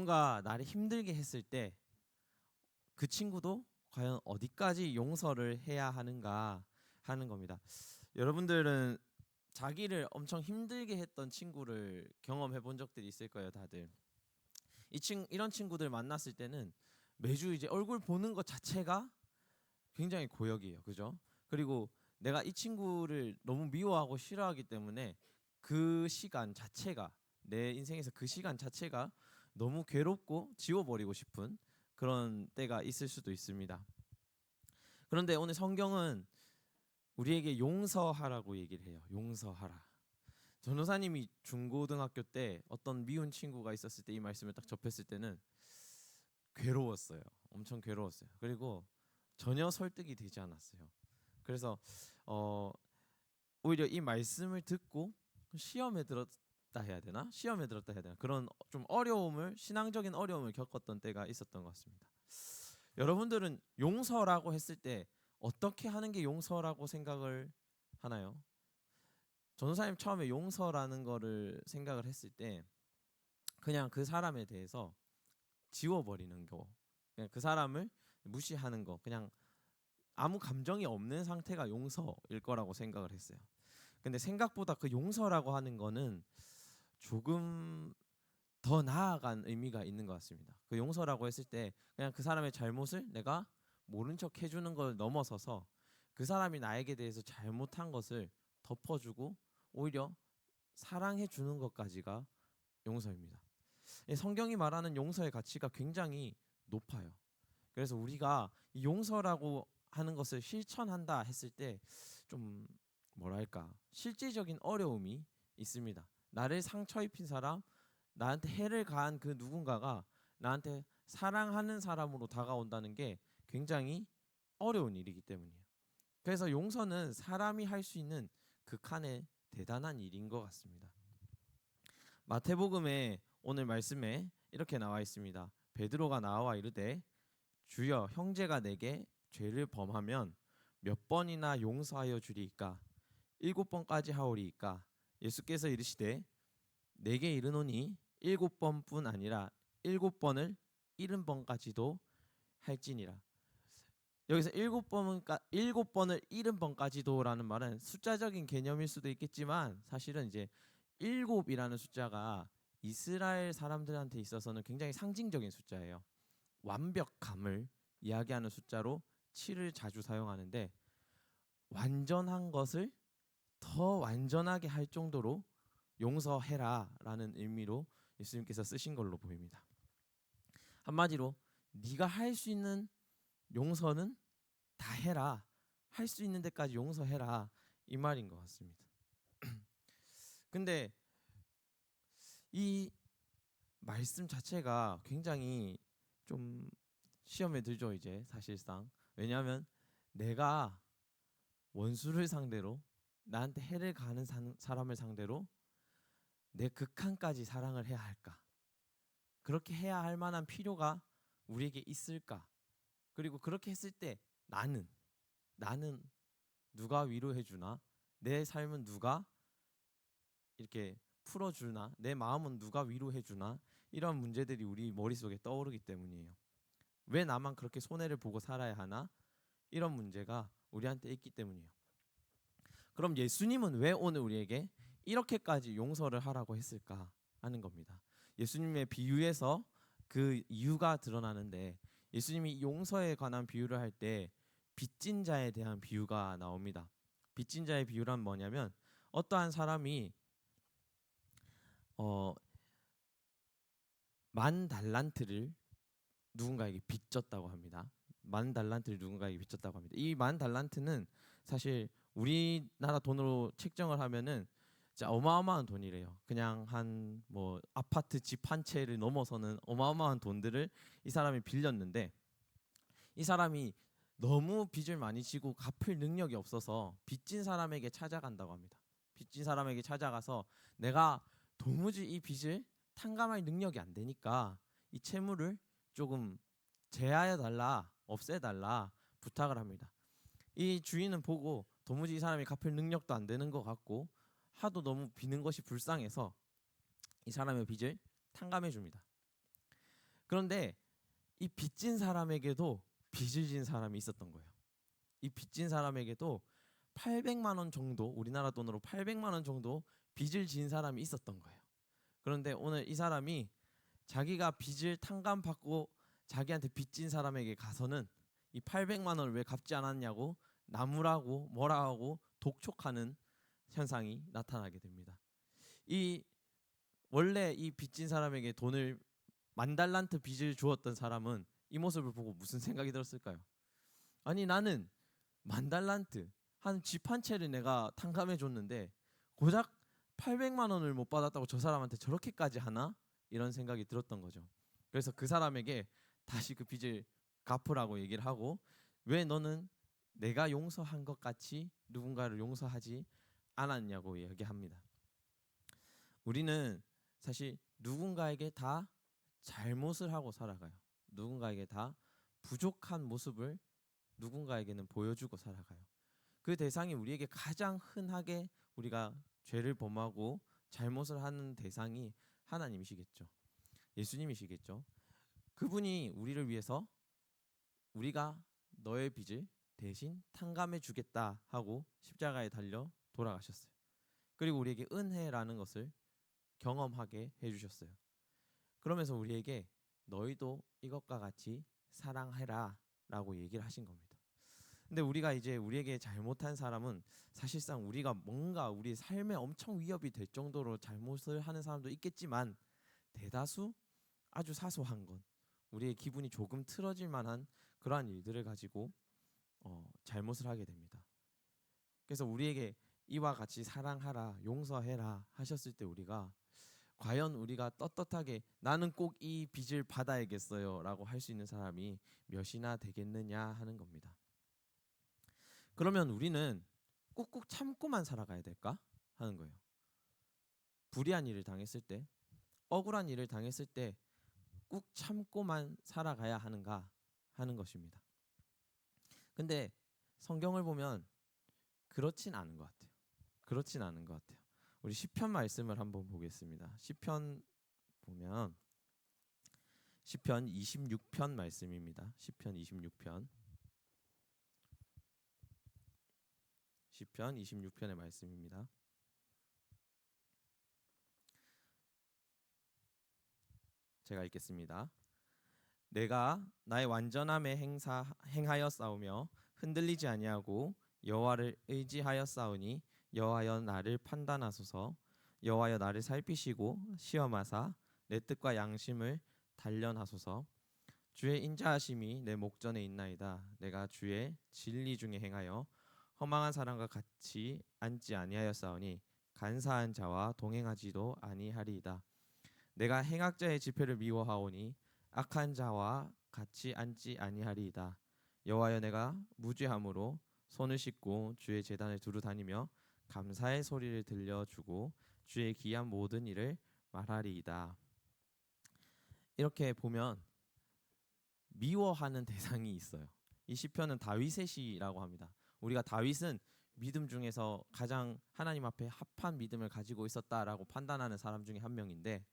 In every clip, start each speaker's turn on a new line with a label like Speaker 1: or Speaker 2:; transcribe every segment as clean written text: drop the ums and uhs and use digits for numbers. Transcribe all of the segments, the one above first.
Speaker 1: 누군가 나를 힘들게 했을 때 그 친구도 과연 어디까지 용서를 해야 하는가 하는 겁니다. 여러분들은 자기를 엄청 힘들게 했던 친구를 경험해 본 적들이 있을 거예요, 다들. 이런 친구들 만났을 때는 매주 이제 얼굴 보는 것 자체가 굉장히 고역이에요, 그죠? 그리고 내가 이 친구를 너무 미워하고 싫어하기 때문에 그 시간 자체가, 내 인생에서 그 시간 자체가 너무 괴롭고 지워버리고 싶은 그런 때가 있을 수도 있습니다. 그런데 오늘 성경은 우리에게 용서하라고 얘기를 해요. 용서하라. 전도사님이 중고등학교 때 어떤 미운 친구가 있었을 때 이 말씀을 딱 접했을 때는 괴로웠어요. 엄청 괴로웠어요. 그리고 전혀 설득이 되지 않았어요. 그래서 오히려 이 말씀을 듣고 시험에 들었다 해야 되나? 시험에 들었다 해야 되나? 그런 좀 신앙적인 어려움을 겪었던 때가 있었던 것 같습니다. 여러분들은 용서라고 했을 때 어떻게 하는 게 용서라고 생각을 하나요? 전도사님 처음에 용서라는 거를 생각을 했을 때 그냥 그 사람에 대해서 지워버리는 거, 그냥 그 사람을 무시하는 거, 그냥 아무 감정이 없는 상태가 용서일 거라고 생각을 했어요. 근데 생각보다 그 용서라고 하는 거는 조금 더 나아간 의미가 있는 것 같습니다. 그 용서라고 했을 때 그냥 그 사람의 잘못을 내가 모른 척 해주는 걸 넘어서서 그 사람이 나에게 대해서 잘못한 것을 덮어주고 오히려 사랑해 주는 것까지가 용서입니다. 성경이 말하는 용서의 가치가 굉장히 높아요. 그래서 우리가 이 용서라고 하는 것을 실천한다 했을 때 좀 뭐랄까 실질적인 어려움이 있습니다. 나를 상처 입힌 사람, 나한테 해를 가한 그 누군가가 나한테 사랑하는 사람으로 다가온다는 게 굉장히 어려운 일이기 때문이에요. 그래서 용서는 사람이 할 수 있는 극한의 대단한 일인 것 같습니다. 마태복음에 오늘 말씀에 이렇게 나와 있습니다. 베드로가 나와 이르되 주여 형제가 내게 죄를 범하면 몇 번이나 용서하여 주리이까? 7번까지 하오리이까? 예수께서 이르시되 내게 이르노니 7번뿐 아니라 7번을 70번까지도 할지니라. 여기서 7번을 70번까지도라는 말은 숫자적인 개념일 수도 있겠지만 사실은 이제 7이라는 숫자가 이스라엘 사람들한테 있어서는 굉장히 상징적인 숫자예요. 완벽함을 이야기하는 숫자로 7을 자주 사용하는데 완전한 것을 더 완전하게 할 정도로 용서해라라는 의미로 예수님께서 쓰신 걸로 보입니다. 한마디로 네가 할 수 있는 용서는 다 해라. 할 수 있는 데까지 용서해라. 이 말인 것 같습니다. 근데 이 말씀 자체가 굉장히 좀 시험에 들죠, 이제 사실상. 왜냐하면 내가 원수를 상대로 나한테 해를 가하는 사람을 상대로 내 극한까지 사랑을 해야 할까? 그렇게 해야 할 만한 필요가 우리에게 있을까? 그리고 그렇게 했을 때 나는 누가 위로해 주나? 내 삶은 누가 이렇게 풀어주나? 내 마음은 누가 위로해 주나? 이런 문제들이 우리 머릿속에 떠오르기 때문이에요. 왜 나만 그렇게 손해를 보고 살아야 하나? 이런 문제가 우리한테 있기 때문이에요. 그럼 예수님은 왜 오늘 우리에게 이렇게까지 용서를 하라고 했을까 하는 겁니다. 예수님의 비유에서 그 이유가 드러나는데 예수님이 용서에 관한 비유를 할 때 빚진 자에 대한 비유가 나옵니다. 빚진 자의 비유란 뭐냐면 어떠한 사람이 10,000달란트를 누군가에게 빚졌다고 합니다. 10,000달란트를 누군가에게 빚졌다고 합니다. 이 10,000달란트는 사실 우리나라 돈으로 책정을 하면은 진짜 어마어마한 돈이래요. 그냥 한 뭐 아파트 집 한 채를 넘어서는 어마어마한 돈들을 이 사람이 빌렸는데 이 사람이 너무 빚을 많이 지고 갚을 능력이 없어서 빚진 사람에게 찾아간다고 합니다. 빚진 사람에게 찾아가서 내가 도무지 이 빚을 탕감할 능력이 안 되니까 이 채무를 조금 제하해 달라, 없애 달라 부탁을 합니다. 이 주인은 보고 도무지 이 사람이 갚을 능력도 안 되는 것 같고 하도 너무 비는 것이 불쌍해서 이 사람의 빚을 탕감해 줍니다. 그런데 이 빚진 사람에게도 빚을 진 사람이 있었던 거예요. 이 빚진 사람에게도 800만 원 정도, 우리나라 돈으로 800만 원 정도 빚을 진 사람이 있었던 거예요. 그런데 오늘 이 사람이 자기가 빚을 탕감받고 자기한테 빚진 사람에게 가서는 이 800만 원을 왜 갚지 않았냐고 나무라고 뭐라 하고 독촉하는 현상이 나타나게 됩니다. 이 원래 이 빚진 사람에게 돈을 10,000달란트 빚을 주었던 사람은 이 모습을 보고 무슨 생각이 들었을까요? 아니 나는 10,000달란트 한 집 한 채를 내가 탕감해 줬는데 고작 800만 원을 못 받았다고 저 사람한테 저렇게까지 하나? 이런 생각이 들었던 거죠. 그래서 그 사람에게 다시 그 빚을 갚으라고 얘기를 하고, 왜 너는 내가 용서한 것 같이 누군가를 용서하지 않았냐고 얘기합니다. 우리는 사실 누군가에게 다 잘못을 하고 살아가요. 누군가에게 다 부족한 모습을 누군가에게는 보여주고 살아가요. 그 대상이 우리에게 가장 흔하게 우리가 죄를 범하고 잘못을 하는 대상이 하나님이시겠죠. 예수님이시겠죠. 그분이 우리를 위해서 우리가 너의 빚을 대신 탕감해 주겠다 하고 십자가에 달려 돌아가셨어요. 그리고 우리에게 은혜라는 것을 경험하게 해주셨어요. 그러면서 우리에게 너희도 이것과 같이 사랑해라 라고 얘기를 하신 겁니다. 근데 우리가 이제 우리에게 잘못한 사람은 사실상 우리가 뭔가 우리 삶에 엄청 위협이 될 정도로 잘못을 하는 사람도 있겠지만, 대다수 아주 사소한 것, 우리의 기분이 조금 틀어질 만한 그러한 일들을 가지고 잘못을 하게 됩니다. 그래서 우리에게 이와 같이 사랑하라, 용서해라 하셨을 때 우리가 과연 우리가 떳떳하게 나는 꼭 이 빚을 받아야겠어요 라고 할 수 있는 사람이 몇이나 되겠느냐 하는 겁니다. 그러면 우리는 꾹꾹 참고만 살아가야 될까 하는 거예요. 불의한 일을 당했을 때, 억울한 일을 당했을 때 꾹 참고만 살아가야 하는가 하는 것입니다. 근데 성경을 보면 그렇진 않은 것 같아요. 그렇진 않은 것 같아요. 우리 시편 말씀을 한번 보겠습니다. 시편 보면 시편 26편 말씀입니다. 시편 26편. 시편 26편의 말씀입니다. 제가 읽겠습니다. 내가 나의 완전함에 행하여 싸우며 흔들리지 아니하고 여호와를 의지하여 싸우니 여호와여 나를 판단하소서. 여호와여 나를 살피시고 시험하사 내 뜻과 양심을 단련하소서. 주의 인자하심이 내 목전에 있나이다. 내가 주의 진리 중에 행하여 허망한 사람과 같이 앉지 아니하였사오니 간사한 자와 동행하지도 아니하리이다. 내가 행악자의 집회를 미워하오니 악한 자와 같이 앉지 아니하리이다. 여호와여 내가 무죄함으로 손을 씻고 주의 제단을 두루 다니며 감사의 소리를 들려주고 주의 기한 모든 일을 말하리이다. 이렇게 보면 미워하는 대상이 있어요. 이 시편은 다윗의 시라고 합니다. 우리가 다윗은 믿음 중에서 가장 하나님 앞에 합한 믿음을 가지고 있었다라고 판단하는 사람 중에 한 명인데,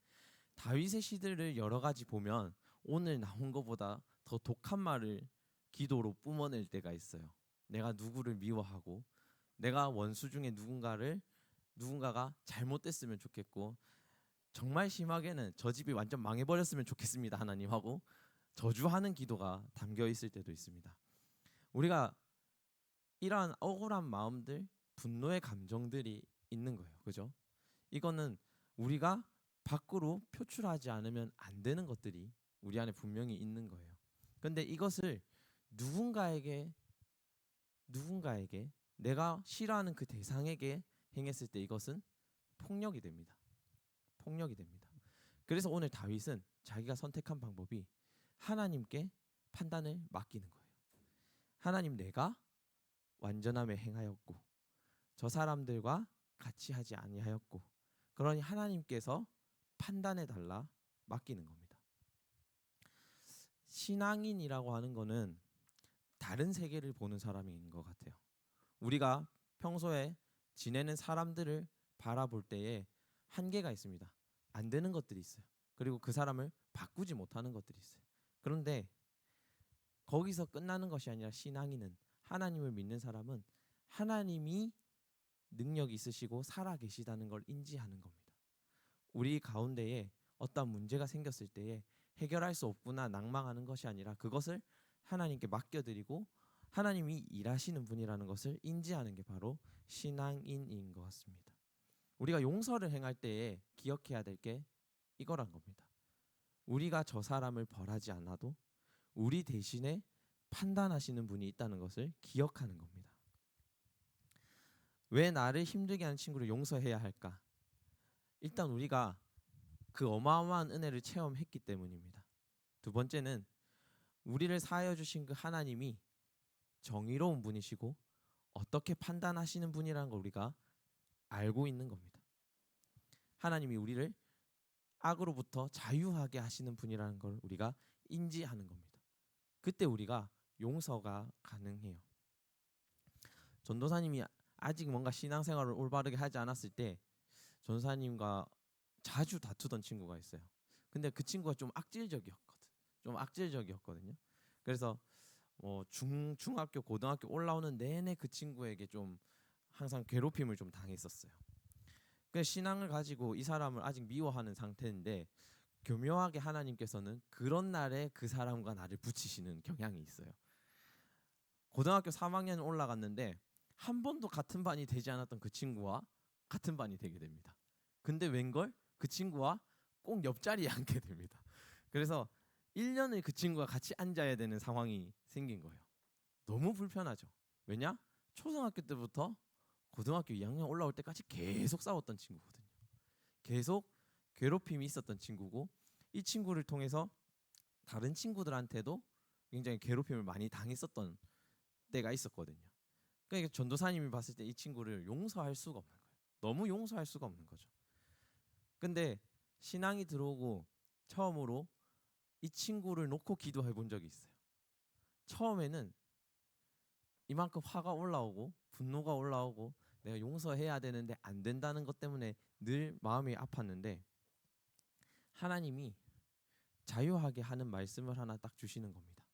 Speaker 1: 다윗의 시들을 여러 가지 보면 오늘 나온 것보다 더 독한 말을 기도로 뿜어낼 때가 있어요. 내가 누구를 미워하고 내가 원수 중에 누군가가 잘못됐으면 좋겠고, 정말 심하게는 저 집이 완전 망해버렸으면 좋겠습니다 하나님 하고 저주하는 기도가 담겨 있을 때도 있습니다. 우리가 이러한 억울한 마음들, 분노의 감정들이 있는 거예요. 그죠? 이거는 우리가 밖으로 표출하지 않으면 안 되는 것들이 우리 안에 분명히 있는 거예요. 근데 이것을 누군가에게 내가 싫어하는 그 대상에게 행했을 때 이것은 폭력이 됩니다. 폭력이 됩니다. 그래서 오늘 다윗은 자기가 선택한 방법이 하나님께 판단을 맡기는 거예요. 하나님, 내가 완전함에 행하였고 저 사람들과 같이 하지 아니하였고, 그러니 하나님께서 판단해 달라 맡기는 겁니다. 신앙인이라고 하는 거는 다른 세계를 보는 사람인 것 같아요. 우리가 평소에 지내는 사람들을 바라볼 때에 한계가 있습니다. 안 되는 것들이 있어요. 그리고 그 사람을 바꾸지 못하는 것들이 있어요. 그런데 거기서 끝나는 것이 아니라 신앙인은, 하나님을 믿는 사람은 하나님이 능력이 있으시고 살아 계시다는 걸 인지하는 겁니다. 우리 가운데에 어떤 문제가 생겼을 때에 해결할 수 없구나 낭망하는 것이 아니라 그것을 하나님께 맡겨드리고 하나님이 일하시는 분이라는 것을 인지하는 게 바로 신앙인인 것 같습니다. 우리가 용서를 행할 때에 기억해야 될 게 이거란 겁니다. 우리가 저 사람을 벌하지 않아도 우리 대신에 판단하시는 분이 있다는 것을 기억하는 겁니다. 왜 나를 힘들게 하는 친구를 용서해야 할까? 일단 우리가 그 어마어마한 은혜를 체험했기 때문입니다. 두 번째는 우리를 사하여 주신 그 하나님이 정의로운 분이시고 어떻게 판단하시는 분이라는 걸 우리가 알고 있는 겁니다. 하나님이 우리를 악으로부터 자유하게 하시는 분이라는 걸 우리가 인지하는 겁니다. 그때 우리가 용서가 가능해요. 전도사님이 아직 뭔가 신앙생활을 올바르게 하지 않았을 때 전도사님과 자주 다투던 친구가 있어요. 근데 그 친구가 좀 악질적이었거든요. 그래서 중학교 고등학교 올라오는 내내 그 친구에게 좀 항상 괴롭힘을 좀 당했었어요. 그 신앙을 가지고 이 사람을 아직 미워하는 상태인데 교묘하게 하나님께서는 그런 날에 그 사람과 나를 붙이시는 경향이 있어요. 고등학교 3학년 올라갔는데 한 번도 같은 반이 되지 않았던 그 친구와 같은 반이 되게 됩니다. 근데 웬걸 그 친구와 꼭 옆자리에 앉게 됩니다. 그래서 1년을 그 친구가 같이 앉아야 되는 상황이 생긴 거예요. 너무 불편하죠. 왜냐? 초등학교 때부터 고등학교 2학년 올라올 때까지 계속 싸웠던 친구거든요. 계속 괴롭힘이 있었던 친구고 이 친구를 통해서 다른 친구들한테도 굉장히 괴롭힘을 많이 당했었던 때가 있었거든요. 그러니까 전도사님이 봤을 때 이 친구를 용서할 수가 없는 거예요. 너무 용서할 수가 없는 거죠. 근데 신앙이 들어오고 처음으로 이 친구를 놓고 기도해 본 적이 있어요. 처음에는 이만큼 화가 올라오고 분노가 올라오고 내가 용서해야 되는데 안 된다는 것 때문에 늘 마음이 아팠는데 하나님이 자유하게 하는 말씀을 하나 딱 주시는 겁니다.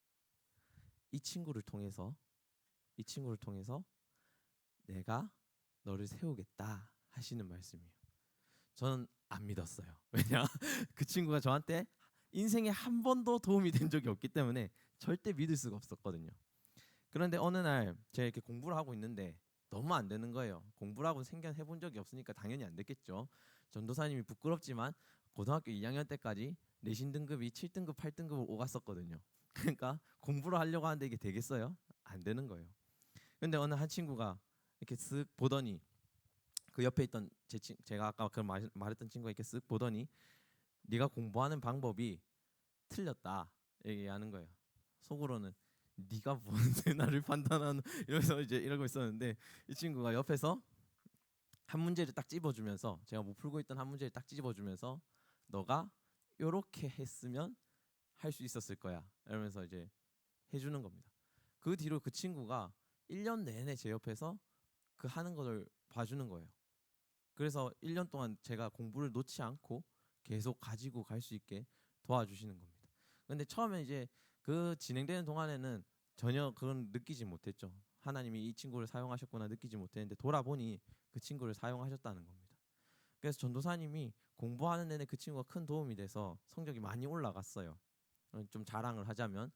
Speaker 1: 이 친구를 통해서 내가 너를 세우겠다 하시는 말씀이에요. 저는 안 믿었어요. 왜냐? 그 친구가 저한테 인생에 한 번도 도움이 된 적이 없기 때문에 절대 믿을 수가 없었거든요. 그런데 어느 날 제가 이렇게 공부를 하고 있는데 너무 안 되는 거예요. 공부를 하고 생겨해 본 적이 없으니까 당연히 안 됐겠죠. 전도사님이 부끄럽지만 고등학교 2학년 때까지 내신 등급이 7등급, 8등급을 오갔었거든요. 그러니까 공부를 하려고 하는데 이게 되겠어요? 안 되는 거예요. 근데 어느 한 친구가 이렇게 쓱 보더니 그 옆에 있던 제가 아까 그 말했던 친구가 이렇게 쓱 보더니 네가 공부하는 방법이 틀렸다 얘기하는 거예요. 속으로는 네가 뭔데 나를 판단하는 이러면서 이제 이러고 있었는데 이 친구가 옆에서 한 문제를 딱 찝어주면서 제가 못 풀고 있던 한 문제를 딱 찝어주면서 너가 요렇게 했으면 할 수 있었을 거야 이러면서 이제 해주는 겁니다. 그 뒤로 그 친구가 1년 내내 제 옆에서 그 하는 것을 봐주는 거예요. 그래서 1년 동안 제가 공부를 놓지 않고 계속 가지고 갈 수 있게 도와주시는 겁니다. 근데 처음에 이제 그 진행되는 동안에는 전혀 그건 느끼지 못했죠. 하나님이 이 친구를 사용하셨구나 느끼지 못했는데 돌아보니 그 친구를 사용하셨다는 겁니다. 그래서 전도사님이 공부하는 내내 그 친구가 큰 도움이 돼서 성적이 많이 올라갔어요. 좀 자랑을 하자면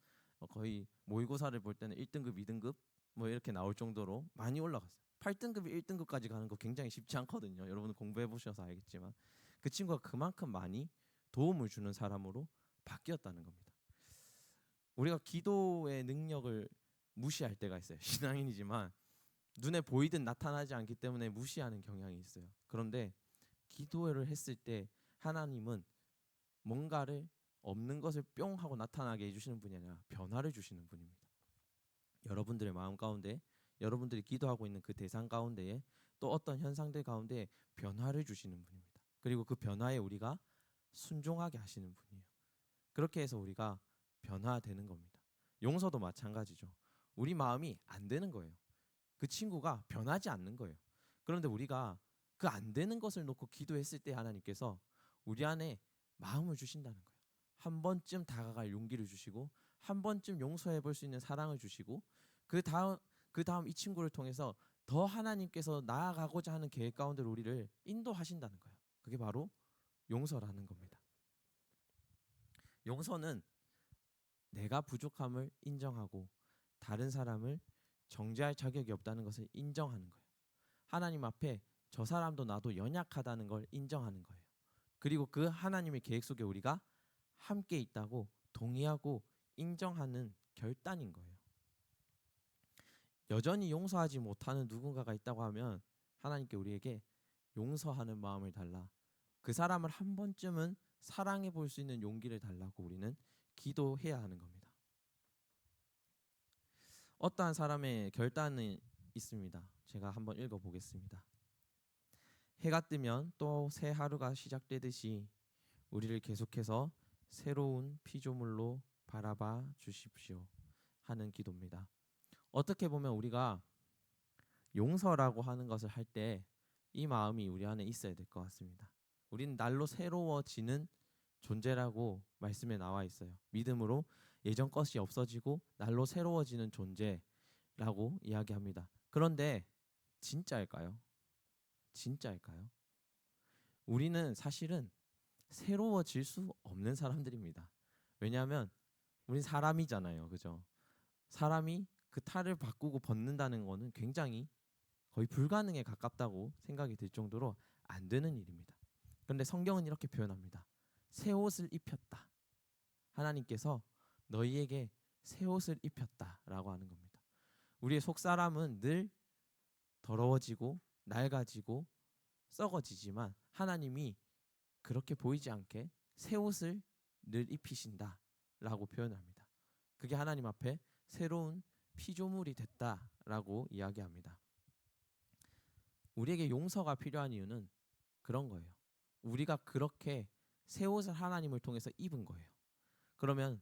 Speaker 1: 거의 모의고사를 볼 때는 1등급, 2등급 뭐 이렇게 나올 정도로 많이 올라갔어요. 8등급, 1등급까지 가는 거 굉장히 쉽지 않거든요. 여러분은 공부해 보셔서 알겠지만 그 친구가 그만큼 많이 도움을 주는 사람으로 바뀌었다는 겁니다. 우리가 기도의 능력을 무시할 때가 있어요. 신앙인이지만 눈에 보이든 나타나지 않기 때문에 무시하는 경향이 있어요. 그런데 기도를 했을 때 하나님은 뭔가를 없는 것을 뿅 하고 나타나게 해주시는 분이 아니라 변화를 주시는 분입니다. 여러분들의 마음 가운데 여러분들이 기도하고 있는 그 대상 가운데에 또 어떤 현상들 가운데 변화를 주시는 분입니다. 그리고 그 변화에 우리가 순종하게 하시는 분이에요. 그렇게 해서 우리가 변화되는 겁니다. 용서도 마찬가지죠. 우리 마음이 안 되는 거예요. 그 친구가 변하지 않는 거예요. 그런데 우리가 그 안 되는 것을 놓고 기도했을 때 하나님께서 우리 안에 마음을 주신다는 거예요. 한 번쯤 다가갈 용기를 주시고 한 번쯤 용서해 볼 수 있는 사랑을 주시고 그 다음 이 친구를 통해서 더 하나님께서 나아가고자 하는 계획 가운데로 우리를 인도하신다는 거예요. 그게 바로 용서라는 겁니다. 용서는 내가 부족함을 인정하고 다른 사람을 정죄할 자격이 없다는 것을 인정하는 거예요. 하나님 앞에 저 사람도 나도 연약하다는 걸 인정하는 거예요. 그리고 그 하나님의 계획 속에 우리가 함께 있다고 동의하고 인정하는 결단인 거예요. 여전히 용서하지 못하는 누군가가 있다고 하면 하나님께 우리에게 용서하는 마음을 달라, 그 사람을 한 번쯤은 사랑해 볼 수 있는 용기를 달라고 우리는 기도해야 하는 겁니다. 어떠한 사람의 결단이 있습니다. 제가 한번 읽어보겠습니다. 해가 뜨면 또 새 하루가 시작되듯이 우리를 계속해서 새로운 피조물로 바라봐 주십시오 하는 기도입니다. 어떻게 보면 우리가 용서라고 하는 것을 할 때 이 마음이 우리 안에 있어야 될 것 같습니다. 우리는 날로 새로워지는 존재라고 말씀에 나와 있어요. 믿음으로 예전 것이 없어지고 날로 새로워지는 존재라고 이야기합니다. 그런데 진짜일까요? 진짜일까요? 우리는 사실은 새로워질 수 없는 사람들입니다. 왜냐하면 우린 사람이잖아요. 그죠? 사람이 그 탈을 바꾸고 벗는다는 거는 굉장히 거의 불가능에 가깝다고 생각이 들 정도로 안 되는 일입니다. 그런데 성경은 이렇게 표현합니다. 새 옷을 입혔다. 하나님께서 너희에게 새 옷을 입혔다라고 하는 겁니다. 우리의 속사람은 늘 더러워지고 낡아지고 썩어지지만 하나님이 그렇게 보이지 않게 새 옷을 늘 입히신다라고 표현합니다. 그게 하나님 앞에 새로운 피조물이 됐다라고 이야기합니다. 우리에게 용서가 필요한 이유는 그런 거예요. 우리가 그렇게 새 옷을 하나님을 통해서 입은 거예요. 그러면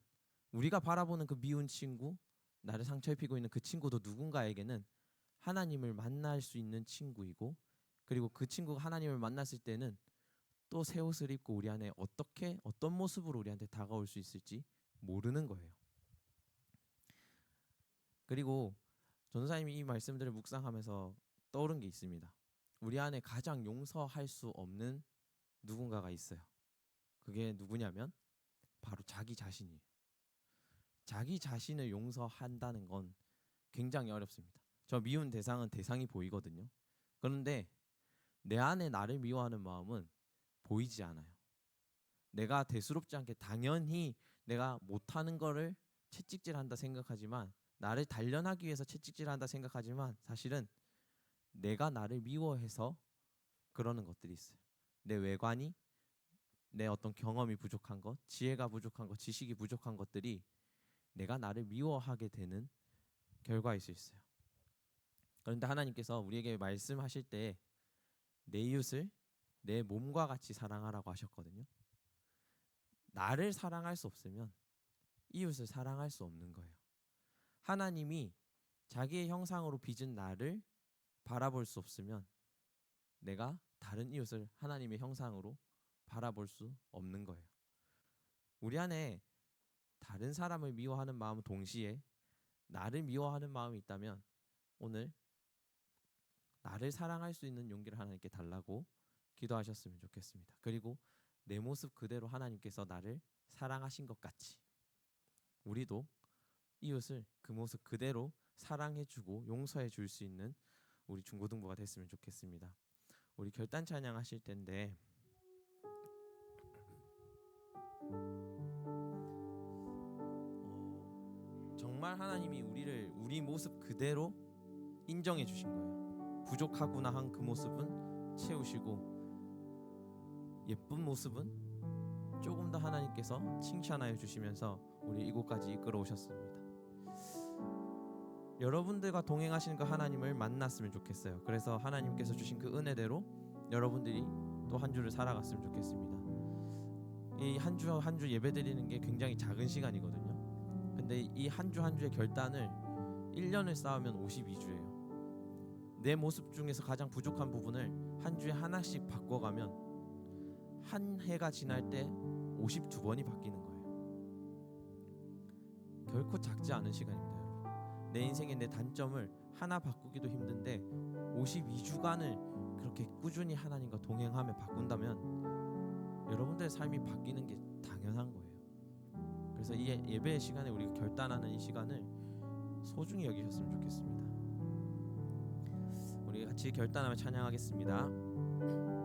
Speaker 1: 우리가 바라보는 그 미운 친구, 나를 상처 입히고 있는 그 친구도 누군가에게는 하나님을 만날 수 있는 친구이고, 그리고 그 친구가 하나님을 만났을 때는 또 새 옷을 입고 우리 안에 어떤 모습으로 우리한테 다가올 수 있을지 모르는 거예요. 그리고 전도사님이 이 말씀들을 묵상하면서 떠오른 게 있습니다. 우리 안에 가장 용서할 수 없는 누군가가 있어요. 그게 누구냐면 바로 자기 자신이에요. 자기 자신을 용서한다는 건 굉장히 어렵습니다. 저 미운 대상이 보이거든요. 그런데 내 안에 나를 미워하는 마음은 보이지 않아요. 내가 대수롭지 않게 당연히 내가 못하는 거를 채찍질한다 생각하지만, 나를 단련하기 위해서 채찍질한다 생각하지만 사실은 내가 나를 미워해서 그러는 것들이 있어요. 내 외관이, 내 어떤 경험이 부족한 것, 지혜가 부족한 것, 지식이 부족한 것들이 내가 나를 미워하게 되는 결과일 수 있어요. 그런데 하나님께서 우리에게 말씀하실 때 내 이웃을 내 몸과 같이 사랑하라고 하셨거든요. 나를 사랑할 수 없으면 이웃을 사랑할 수 없는 거예요. 하나님이 자기의 형상으로 빚은 나를 바라볼 수 없으면 내가 다른 이웃을 하나님의 형상으로 바라볼 수 없는 거예요. 우리 안에 다른 사람을 미워하는 마음 동시에 나를 미워하는 마음이 있다면 오늘 나를 사랑할 수 있는 용기를 하나님께 달라고 기도하셨으면 좋겠습니다. 그리고 내 모습 그대로 하나님께서 나를 사랑하신 것 같이 우리도 이웃을 그 모습 그대로 사랑해주고 용서해줄 수 있는 우리 중고등부가 됐으면 좋겠습니다. 우리 결단 찬양 하실 텐데 정말 하나님이 우리 모습 그대로 인정해 주신 거예요. 부족하구나 한 그 모습은 채우시고 예쁜 모습은 조금 더 하나님께서 칭찬하여 주시면서 우리 이곳까지 이끌어 오셨습니다. 여러분들과 동행하시는 그 하나님을 만났으면 좋겠어요. 그래서 하나님께서 주신 그 은혜대로 여러분들이 또 한 주를 살아갔으면 좋겠습니다. 이 한 주 한 주 예배 드리는 게 굉장히 작은 시간이거든요. 근데 이 한 주 한 주의 결단을 1년을 쌓으면 52주예요. 내 모습 중에서 가장 부족한 부분을 한 주에 하나씩 바꿔가면 한 해가 지날 때 52번이 바뀌는 거예요. 결코 작지 않은 시간입니다, 여러분. 내 인생의 내 단점을 하나 바꾸기도 힘든데 52주간을 그렇게 꾸준히 하나님과 동행하며 바꾼다면 여러분들의 삶이 바뀌는 게 당연한 거예요. 그래서 이 예배 시간에 우리가 결단하는 이 시간을 소중히 여기셨으면 좋겠습니다. 우리 같이 결단하며 찬양하겠습니다.